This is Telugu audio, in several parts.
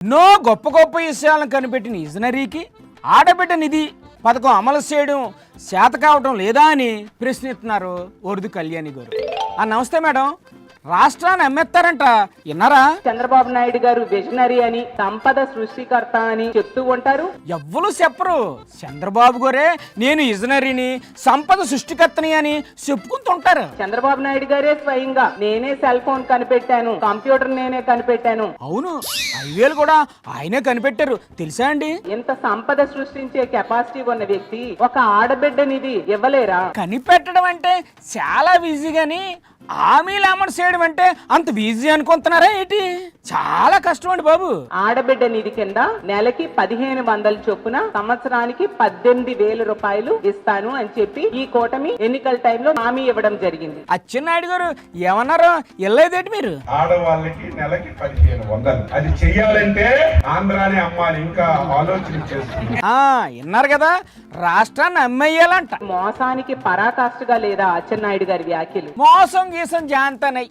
ఎన్నో గొప్ప గొప్ప విషయాలను కనిపెట్టిన విజనరీకి ఆడబిడ్డ నిధి పథకం అమలు చేయడం చేత కావటం లేదా అని ప్రశ్నిస్తున్నారు వరదు కళ్యాణి గారు. నమస్తే మేడం. రాష్ట్రాన్ని అమ్మేస్తారంట విన్నారా? చంద్రబాబు నాయుడు గారు విజనరీ అని, సంపద సృష్టికర్త అని చెప్తూ ఉంటారు. ఎవ్వరు చెప్పరు. చంద్రబాబు గారే నేను విజనరీని, సంపద సృష్టికర్తని అని చెప్పుకుంటుంటారు. చంద్రబాబు నాయుడు గారే స్వయంగా నేనే సెల్ ఫోన్ కనిపెట్టాను, కంప్యూటర్ నేనే కనిపెట్టాను. అవును, 5,000 కూడా ఆయనే కనిపెట్టారు తెలుసా అండి? ఇంత సంపద సృష్టించే కెపాసిటీ ఉన్న వ్యక్తి ఒక ఆడబిడ్డనిది ఇవ్వలేరా? కనిపెట్టడం అంటే చాలా ఈజీ గాని హామీలు అమలు చేయడం అంటే అంత ఈజీ అనుకుంటున్నారా ఏంటి? చాలా కష్టం అండి బాబు. ఆడబిడ్డ నిధి కింద నెలకి 1,500 చొప్పున సంవత్సరానికి 18,000 రూపాయలు ఇస్తాను అని చెప్పి ఈ కూటమి ఎన్నికల టైంలో హామీ ఇవ్వడం జరిగింది. అచ్చెన్నాయుడు గారు ఏమన్నారు? వెళ్ళలేదేంటి మీరు? ఆడవాళ్ళకి నెలకి 1,500 అది చెయ్యాలంటే ఆంధ్రాని అమ్మాలి. ఇంకా ఆలోచన చేస్తుంది. విన్నారు కదా, రాష్ట్రాన్ని అమ్మేయాలంట. మోసానికి పరాకాష్ఠగా లేదా అచ్చెన్నాయుడు గారి వ్యాఖ్యలు? మోసం గీసం జాంతనై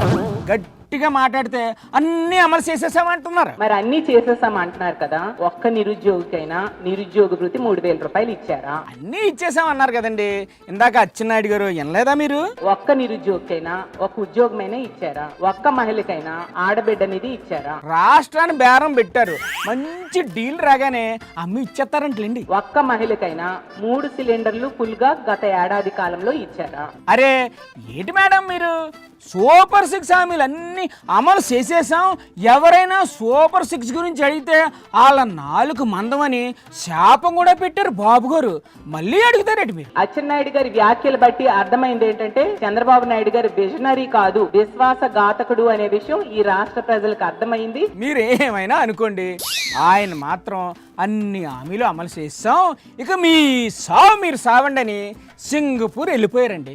గట్టిగా మాట్లాడితే అన్ని అమలు చేసేసామంటున్నారు. మరి అన్ని చేసేసామంటున్నారు కదా, ఒక్క నిరుద్యోగికైనా నిరుద్యోగ భృతి 3,000 రూపాయలు ఇచ్చారా? అన్ని ఇచ్చేసామన్నారు కదండి ఇందాక అచ్చెన్నాయుడు గారు, వినలేదా మీరు? ఒక్క నిరుద్యోగికైనా ఒక ఉద్యోగమైనా ఇచ్చారా? ఒక్క మహిళకైనా ఆడబిడ్డనిది ఇచ్చారా? రాష్ట్రాన్ని బేరం పెట్టారు, మంచి డీల్ రాగానే అమ్మి ఇచ్చేస్తారంటండి. ఒక్క మహిళకైనా 3 సిలిండర్లు ఫుల్ గా గత ఏడాది కాలంలో ఇచ్చారా? అరే ఏంటి మేడం మీరు, సూపర్ 6 హామీలు అన్ని అమలు చేసేసాం, ఎవరైనా సూపర్ 6 గురించి అడిగితే వాళ్ళ 4 మందమని శాపం కూడా పెట్టారు బాబు గారు. మళ్ళీ అడుగుతారేంటి మీరు? అచ్చెన్నాయుడు గారి వ్యాఖ్యలు బట్టి అర్థమైంది ఏంటంటే చంద్రబాబు నాయుడు గారు విజనరీ కాదు, విశ్వాసఘాతకుడు అనే విషయం ఈ రాష్ట్ర ప్రజలకు అర్థమైంది. మీరు ఏమైనా అనుకోండి, ఆయన మాత్రం అన్ని హామీలు అమలు చేస్తాం, ఇక మీ సావు మీరు సావండి అని సింగపూర్ వెళ్ళిపోయారండి.